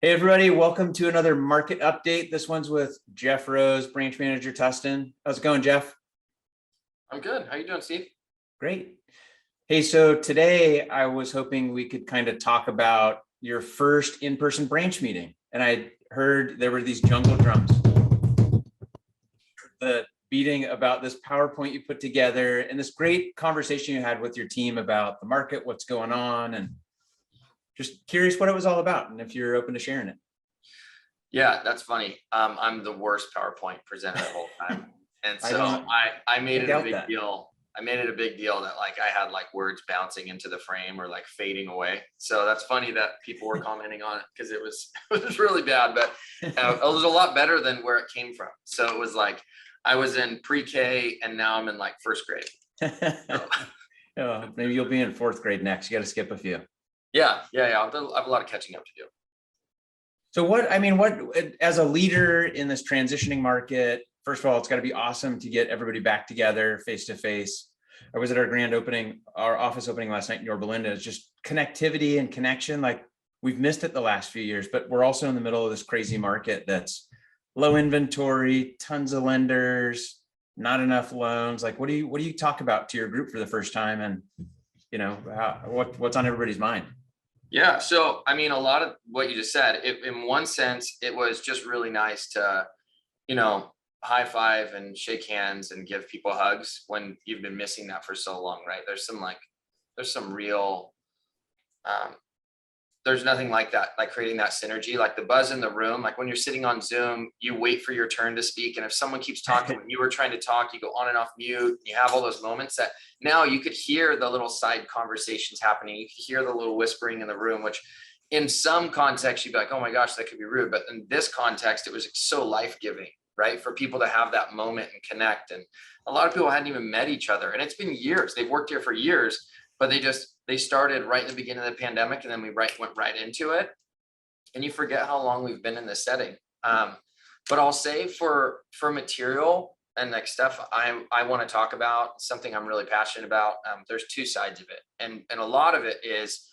Hey everybody, welcome to another market update. This one's with Jeff Rose, branch manager Tustin. How's it going, Jeff? I'm good. How you doing, Steve? Great. Hey, so today I was hoping we could kind of talk about your first in-person branch meeting. And I heard there were these jungle drums, the beating about this PowerPoint you put together and this great conversation you had with your team about the market, what's going on, and just curious what it was all about and if you're open to sharing it. Yeah, that's funny. I'm the worst PowerPoint presenter the whole time. And I so don't I made I it a doubt big that. deal. I made it a big deal that like I had like words bouncing into the frame or like fading away. So that's funny that people were commenting on it because it was it was really bad, but it was a lot better than where it came from. So it was like I was in pre-K and now I'm in like first grade. So, Oh, maybe you'll be in fourth grade next. You got to skip a few. yeah. I have a lot of catching up to do. So as a leader in this transitioning market, first of all, it's got to be awesome to get everybody back together face to face. I was at our grand opening, our office opening last night in Yorba Linda. It's just connectivity and connection. Like we've missed it the last few years, but we're also in the middle of this crazy market that's low inventory, tons of lenders, not enough loans. Like, what do you talk about to your group for the first time? And what's on everybody's mind? Yeah, so I mean, a lot of what you just said, in one sense, it was just really nice to, you know, high five and shake hands and give people hugs when you've been missing that for so long, right? There's some real, um, there's nothing like that, like creating that synergy, like the buzz in the room. Like when you're sitting on Zoom, you wait for your turn to speak. And if someone keeps talking when you were trying to talk, you go on and off mute. You have all those moments that now you could hear the little side conversations happening. You could hear the little whispering in the room, which in some context, you'd be like, oh my gosh, that could be rude. But in this context, it was so life-giving, right? For people to have that moment and connect. And a lot of people hadn't even met each other. And it's been years. They've worked here for years, but they started right in the beginning of the pandemic, and then we went right into it. And you forget how long we've been in this setting. But I'll say for material and like stuff I want to talk about, something I'm really passionate about. There's two sides of it, and a lot of it is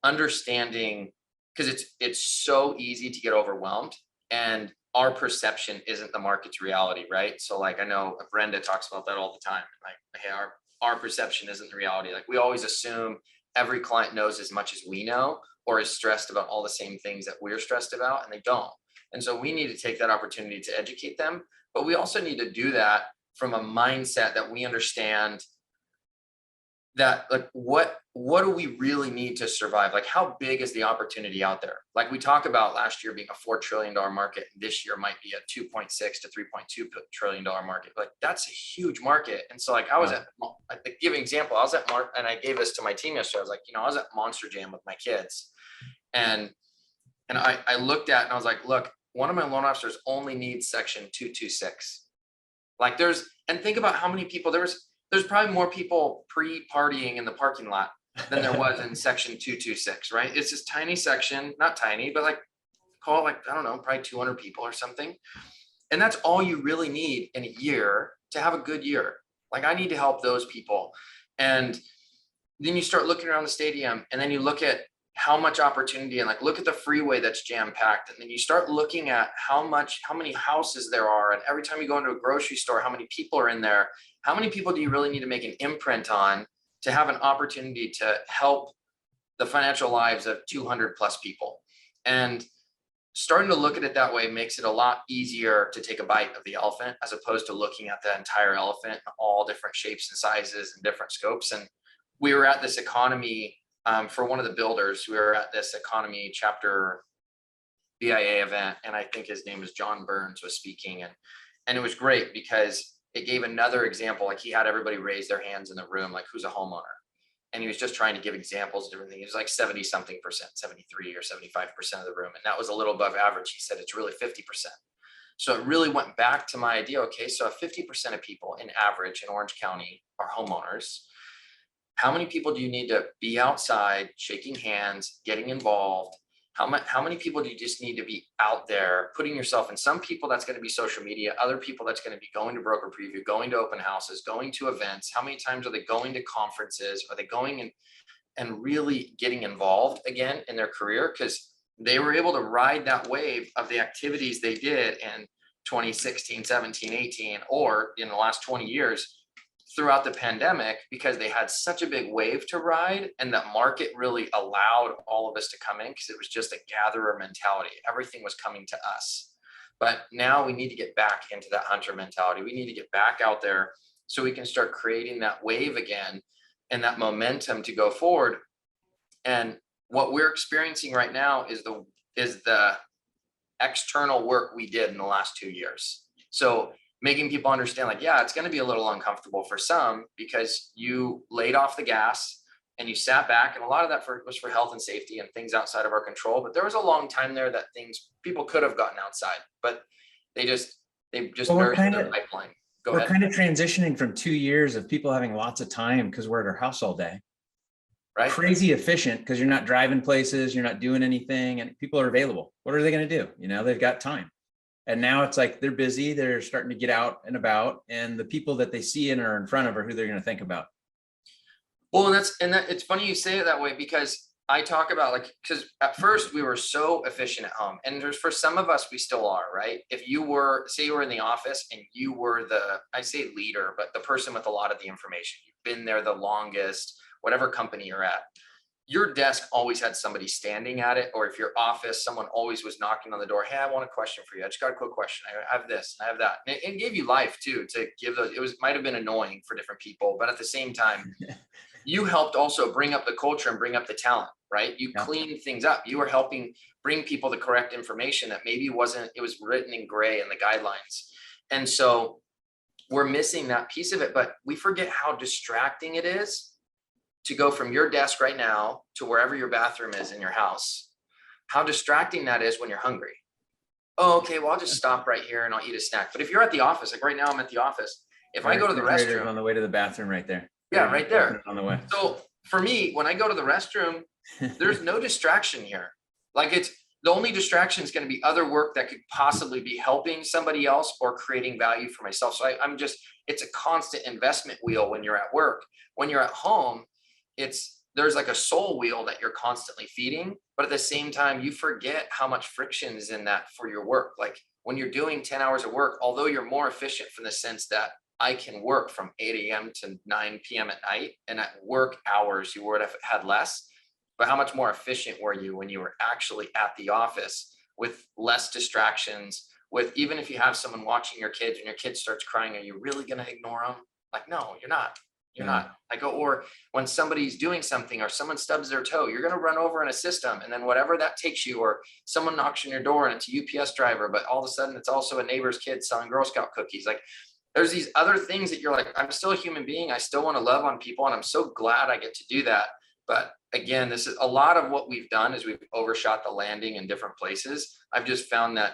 understanding, because it's so easy to get overwhelmed, and our perception isn't the market's reality, right? So like I know Brenda talks about that all the time. Like, hey, our perception isn't the reality. Like we always assume every client knows as much as we know or is stressed about all the same things that we're stressed about, and they don't. And so we need to take that opportunity to educate them, but we also need to do that from a mindset that we understand that like what do we really need to survive? Like how big is the opportunity out there? Like we talk about last year being a $4 trillion market, and this year might be a 2.6 to 3.2 trillion dollar market. Like that's a huge market. And so like I was at, I give an example, I was at and I gave this to my team yesterday. I was like, I was at Monster Jam with my kids, and I looked at and I was like, look, one of my loan officers only needs section 226. Like and think about how many people there's probably more people pre-partying in the parking lot than there was in section 226, right? It's this tiny section, not tiny, but like call it like, I don't know, probably 200 people or something. And that's all you really need in a year to have a good year. Like I need to help those people. And then you start looking around the stadium, and then you look at how much opportunity, and like look at the freeway that's jam-packed, and then you start looking at how many houses there are, and every time you go into a grocery store, how many people are in there. How many people do you really need to make an imprint on to have an opportunity to help the financial lives of 200 plus people? And starting to look at it that way makes it a lot easier to take a bite of the elephant, as opposed to looking at the entire elephant in all different shapes and sizes and different scopes. And we were at this economy, for one of the builders, we were at this economy chapter BIA event, and I think his name was John Burns was speaking, and it was great because it gave another example. Like he had everybody raise their hands in the room, like who's a homeowner, and he was just trying to give examples of different things. It was like 70 something percent, 73 or 75% of the room, and that was a little above average. He said it's really 50%. So it really went back to my idea. Okay, so if 50% of people in average in Orange County are homeowners, how many people do you need to be outside shaking hands, getting involved? How many people do you just need to be out there putting yourself in? Some people that's going to be social media, other people that's going to be going to broker preview, going to open houses, going to events. How many times are they going to conferences? Are they going and really getting involved again in their career? Because they were able to ride that wave of the activities they did in 2016, 17, 18, or in the last 20 years throughout the pandemic, because they had such a big wave to ride, and that market really allowed all of us to come in because it was just a gatherer mentality. Everything was coming to us. But now we need to get back into that hunter mentality. We need to get back out there so we can start creating that wave again and that momentum to go forward. And what we're experiencing right now is the external work we did in the last 2 years. So making people understand, like, yeah, it's going to be a little uncomfortable for some because you laid off the gas and you sat back, and a lot of that was for health and safety and things outside of our control. But there was a long time there that people could have gotten outside, but they just Well, nourished their pipeline. Go we're ahead. kind of transitioning from 2 years of people having lots of time because we're at our house all day. Right. Crazy efficient because you're not driving places, you're not doing anything, and people are available. What are they going to do? You know, they've got time. And now it's like they're busy, they're starting to get out and about, and the people that they see and are in front of are who they're going to think about. Well, and it's funny you say it that way, because I talk about, like, because at first we were so efficient at home, and for some of us, we still are, right? If you were, say you were in the office and you were I say leader, but the person with a lot of the information, you've been there the longest, whatever company you're at, your desk always had somebody standing at it. Or if your office, someone always was knocking on the door. Hey, I want a question for you. I just got a quick question. I have this, I have that. And it gave you life too, to give those. Might have been annoying for different people, but at the same time, you helped also bring up the culture and bring up the talent, right? You cleaned things up. You were helping bring people the correct information that maybe it was written in gray in the guidelines. And so we're missing that piece of it, but we forget how distracting it is to go from your desk right now to wherever your bathroom is in your house. How distracting that is when you're hungry. Oh, okay, well, I'll just stop right here and I'll eat a snack. But if you're at the office, like right now I'm at the office, if I go to the restroom, on the way to the bathroom right there. Yeah, right there. On the way. So for me, when I go to the restroom, there's no distraction here. Like, the only distraction is going to be other work that could possibly be helping somebody else or creating value for myself. So it's a constant investment wheel when you're at work. When you're at home, there's like a soul wheel that you're constantly feeding, but at the same time, you forget how much friction is in that for your work. Like when you're doing 10 hours of work, although you're more efficient from the sense that I can work from 8 a.m. to 9 p.m. at night, and at work hours, you would have had less, but how much more efficient were you when you were actually at the office with less distractions, with, even if you have someone watching your kids and your kid starts crying, are you really going to ignore them? Like, no, you're not. You're not. Or when somebody's doing something or someone stubs their toe, you're going to run over in a system, and then whatever that takes you, or someone knocks on your door and it's a UPS driver, but all of a sudden it's also a neighbor's kid selling Girl Scout cookies. Like, there's these other things that you're like, I'm still a human being. I still want to love on people, and I'm so glad I get to do that. But again, this is a lot of what we've done is we've overshot the landing in different places. I've just found that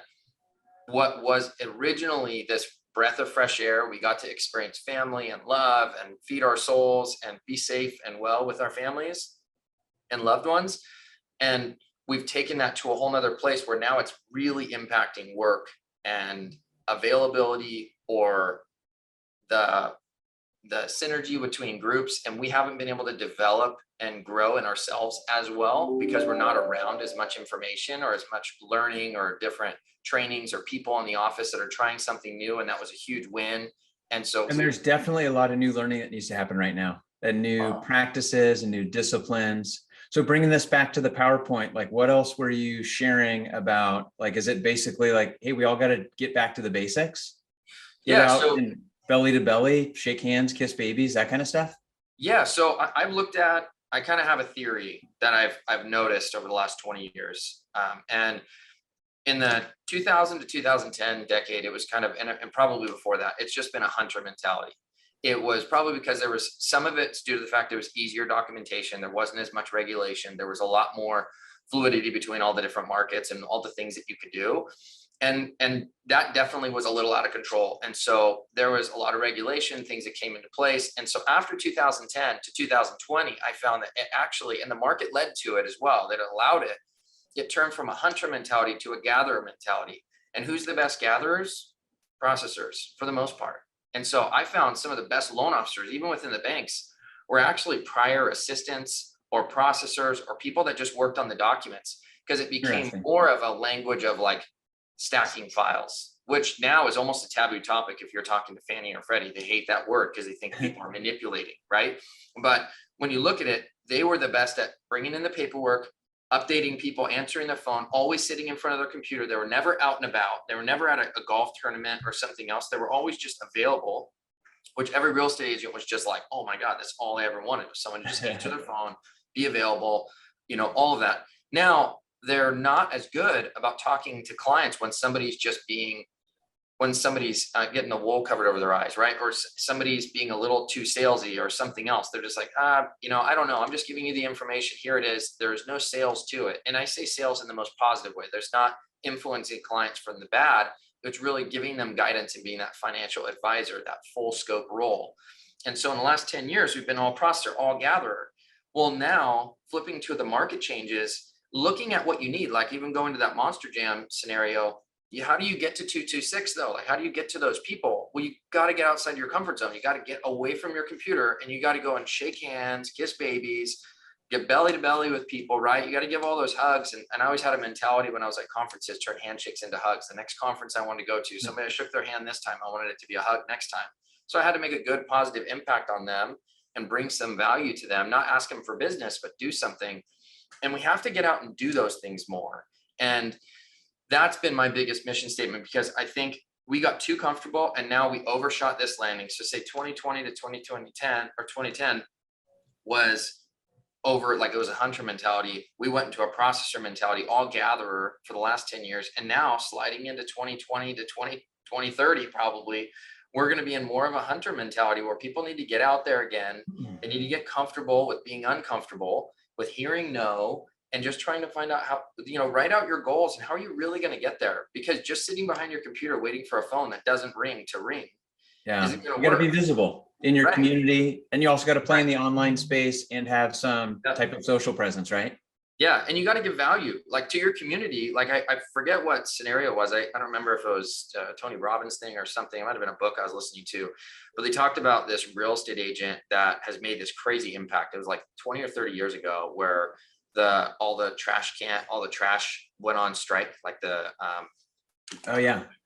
what was originally this breath of fresh air, we got to experience family and love and feed our souls and be safe and well with our families and loved ones. And we've taken that to a whole nother place where now it's really impacting work and availability, or the synergy between groups. And we haven't been able to develop and grow in ourselves as well, because we're not around as much information or as much learning or different trainings or people in the office that are trying something new. And that was a huge win. And there's definitely a lot of new learning that needs to happen right now, and new practices and new disciplines. So bringing this back to the PowerPoint, like, what else were you sharing about? Like, is it basically like, hey, we all got to get back to the basics? Get out and belly to belly, shake hands, kiss babies, that kind of stuff? Yeah. So I kind of have a theory that I've noticed over the last 20 years. And in the 2000 to 2010 decade, it was kind of, and probably before that, it's just been a hunter mentality. It was probably because there was some of it's due to the fact it was easier documentation. There wasn't as much regulation. There was a lot more fluidity between all the different markets and all the things that you could do. And that definitely was a little out of control. And so there was a lot of regulation, things that came into place. And so after 2010 to 2020, I found that it actually, and the market led to it as well, that allowed it turned from a hunter mentality to a gatherer mentality. And who's the best gatherers? Processors, for the most part. And so I found some of the best loan officers, even within the banks, were actually prior assistants or processors or people that just worked on the documents. because it became Interesting. more of a language of like stacking files, which now is almost a taboo topic. If you're talking to Fannie or Freddie, they hate that word because they think people are manipulating, right? But when you look at it, they were the best at bringing in the paperwork, updating people, answering their phone, always sitting in front of their computer. They were never out and about. They were never at a golf tournament or something else. They were always just available, which every real estate agent was just like, oh my God, that's all I ever wanted, was someone to just answer their phone, be available, you know, all of that. Now they're not as good about talking to clients when somebody's getting the wool covered over their eyes, right? Or somebody's being a little too salesy or something else. They're just like, you know, I don't know. I'm just giving you the information. Here it is. There's no sales to it. And I say sales in the most positive way. There's not influencing clients from the bad. It's really giving them guidance and being that financial advisor, that full scope role. And so in the last 10 years, we've been all processor, all gatherer. Well, now flipping to the market changes, looking at what you need, like even going to that Monster Jam scenario, how do you get to 226 though? Like, how do you get to those people? Well, you got to get outside your comfort zone. You got to get away from your computer and you got to go and shake hands, kiss babies, get belly to belly with people, right? You got to give all those hugs. And I always had a mentality when I was at conferences, turn handshakes into hugs. The next conference I wanted to go to, somebody shook their hand this time, I wanted it to be a hug next time. So I had to make a good positive impact on them and bring some value to them, not ask them for business, but do something. And we have to get out and do those things more. And that's been my biggest mission statement, because I think we got too comfortable and now we overshot this landing. So say 2020 to 2010 or 2010 was over, like it was a hunter mentality. We went into a processor mentality, all gatherer for the last 10 years. And now sliding into 2020 to 2030, probably, we're going to be in more of a hunter mentality where people need to get out there again. They need to get comfortable with being uncomfortable, with hearing no, and just trying to find out how, you know, write out your goals and how are you really going to get there? Because just sitting behind your computer waiting for a phone that doesn't ring to ring. Yeah, you got to be visible in your community, and you also got to play in the online space and have some type of social presence, right? Yeah, and you got to give value, like, to your community. Like I forget what scenario it was. I don't remember if it was Tony Robbins thing or something. It might have been a book I was listening to, but they talked about this real estate agent that has made this crazy impact. It was like 20 or 30 years ago, where all the trash went on strike, like the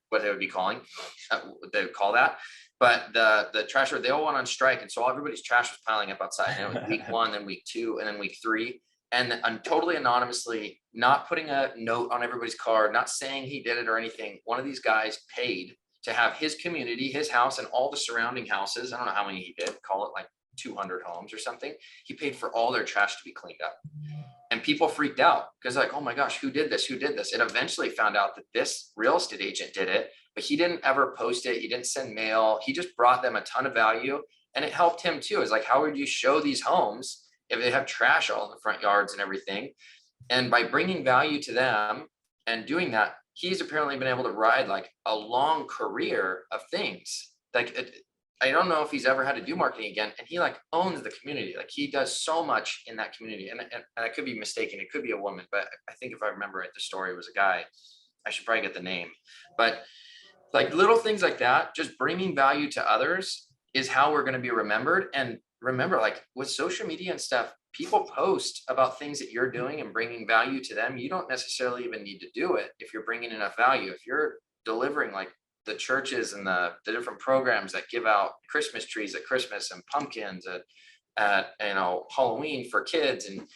what they would be calling, they would call that. But the trash, they all went on strike, and so everybody's trash was piling up outside. And it was week 1, then week 2, and then week 3. And totally anonymously, not putting a note on everybody's card, not saying he did it or anything. One of these guys paid to have his community, his house, and all the surrounding houses, I don't know how many he did, call it like 200 homes or something. He paid for all their trash to be cleaned up. And people freaked out because, like, oh my gosh, who did this? Who did this? And eventually found out that this real estate agent did it, but he didn't ever post it. He didn't send mail. He just brought them a ton of value, and it helped him too. It's like, how would you show these homes if they have trash all in the front yards and everything? And by bringing value to them and doing that, he's apparently been able to ride like a long career of things. Like, I don't know if he's ever had to do marketing again, and he like owns the community. Like, he does so much in that community, and I could be mistaken. It could be a woman, but I think if I remember right, the story was a guy. I should probably get the name, but like little things like that, just bringing value to others is how we're going to be remembered. And remember, like with social media and stuff, people post about things that you're doing and bringing value to them. You don't necessarily even need to do it if you're bringing enough value. If you're delivering like the churches and the different programs that give out Christmas trees at Christmas and pumpkins at Halloween for kids, and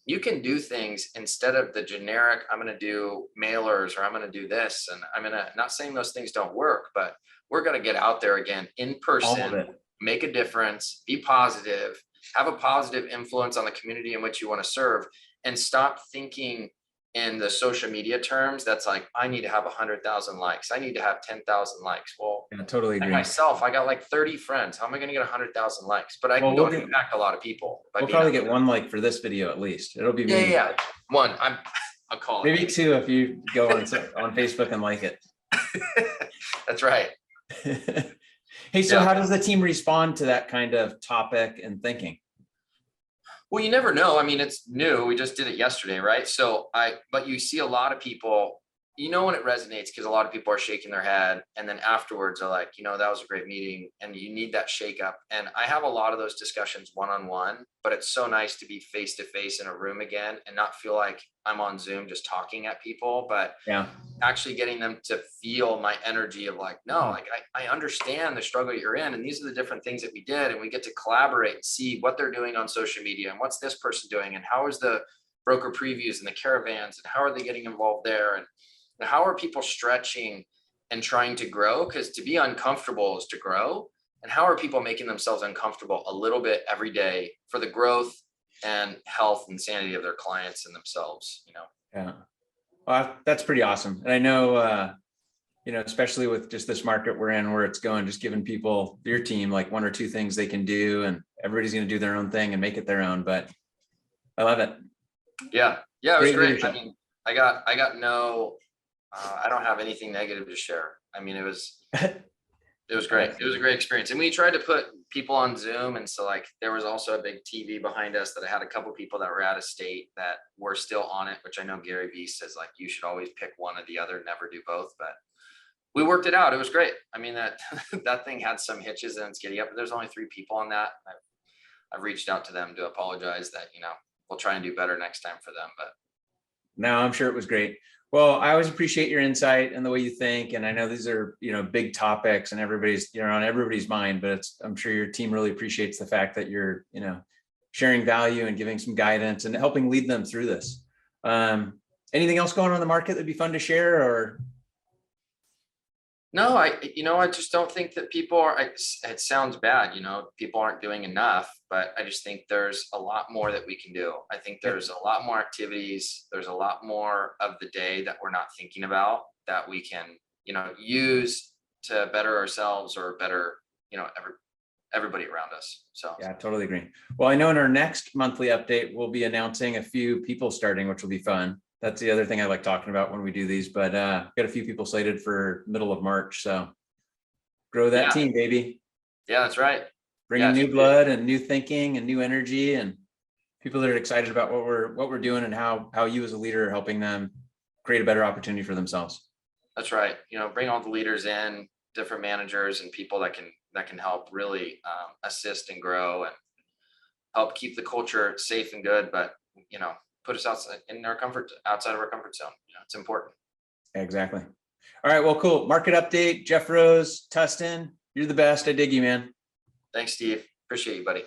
you can do things instead of the generic, I'm going to do mailers, or I'm going to do this. And not saying those things don't work, but we're going to get out there again in person, make a difference, be positive, have a positive influence on the community in which you want to serve, and stop thinking in the social media terms. That's like, I need to have 100,000 likes. I need to have 10,000 likes. Well, I totally agree. Myself, I got like 30 friends. How am I going to get 100,000 likes? But I can go and impact a lot of people. We'll probably get 1 like for this video at least. It'll be me. Yeah. 1. I'll call it. Maybe 2 if you go on Facebook and like it. That's right. Hey, so how does the team respond to that kind of topic and thinking? Well, you never know. I mean, it's new. We just did it yesterday, right? But you see a lot of people, you know when it resonates, because a lot of people are shaking their head, and then afterwards are like, that was a great meeting, and you need that shake up. And I have a lot of those discussions one-on-one, but it's so nice to be face to face in a room again and not feel like I'm on Zoom just talking at people, but Yeah. actually getting them to feel my energy of like, no, like I understand the struggle you're in, and these are the different things that we did, and we get to collaborate and see what they're doing on social media and what's this person doing, and how is the broker previews and the caravans, and how are they getting involved there, and how are people stretching and trying to grow, because to be uncomfortable is to grow, and how are people making themselves uncomfortable a little bit every day for the growth and health and sanity of their clients and themselves. Yeah. Well, that's pretty awesome. And I know, especially with just this market we're in, where it's going, just giving people, your team, like one or two things they can do, and everybody's going to do their own thing and make it their own. But I love it. Yeah, it was Great great. leadership. I mean, I got no, I don't have anything negative to share. I mean, it was great. It was a great experience. And we tried to put people on Zoom. And so like, there was also a big TV behind us that I had a couple people that were out of state that were still on it, which I know Gary Vee says, like, you should always pick one or the other, never do both. But we worked it out. It was great. I mean, that that thing had some hitches and it's getting up, but there's only 3 people on that. I've reached out to them to apologize that, we'll try and do better next time for them. But No, I'm sure it was great. Well, I always appreciate your insight and the way you think. And I know these are, big topics and everybody's, on everybody's mind, but I'm sure your team really appreciates the fact that you're, sharing value and giving some guidance and helping lead them through this. Anything else going on in the market that'd be fun to share, or? no, I just don't think that people are, it sounds bad, people aren't doing enough, but I just think there's a lot more that we can do. I think there's a lot more activities. There's a lot more of the day that we're not thinking about that we can, use to better ourselves or better, everybody around us. So Yeah, I totally agree. Well, I know in our next monthly update, we'll be announcing a few people starting, which will be fun. That's the other thing I like talking about when we do these, but got a few people slated for middle of March. So grow that team, baby. Yeah, that's right. Bring in new blood and new thinking and new energy, and people that are excited about what we're doing and how you as a leader are helping them create a better opportunity for themselves. That's right. Bring all the leaders in, different managers and people that can help really assist and grow and help keep the culture safe and good, but put us outside of our comfort zone. It's important. Exactly. All right. Well, cool. Market update. Jeff Rose, Tustin, you're the best. I dig you, man. Thanks, Steve. Appreciate you, buddy.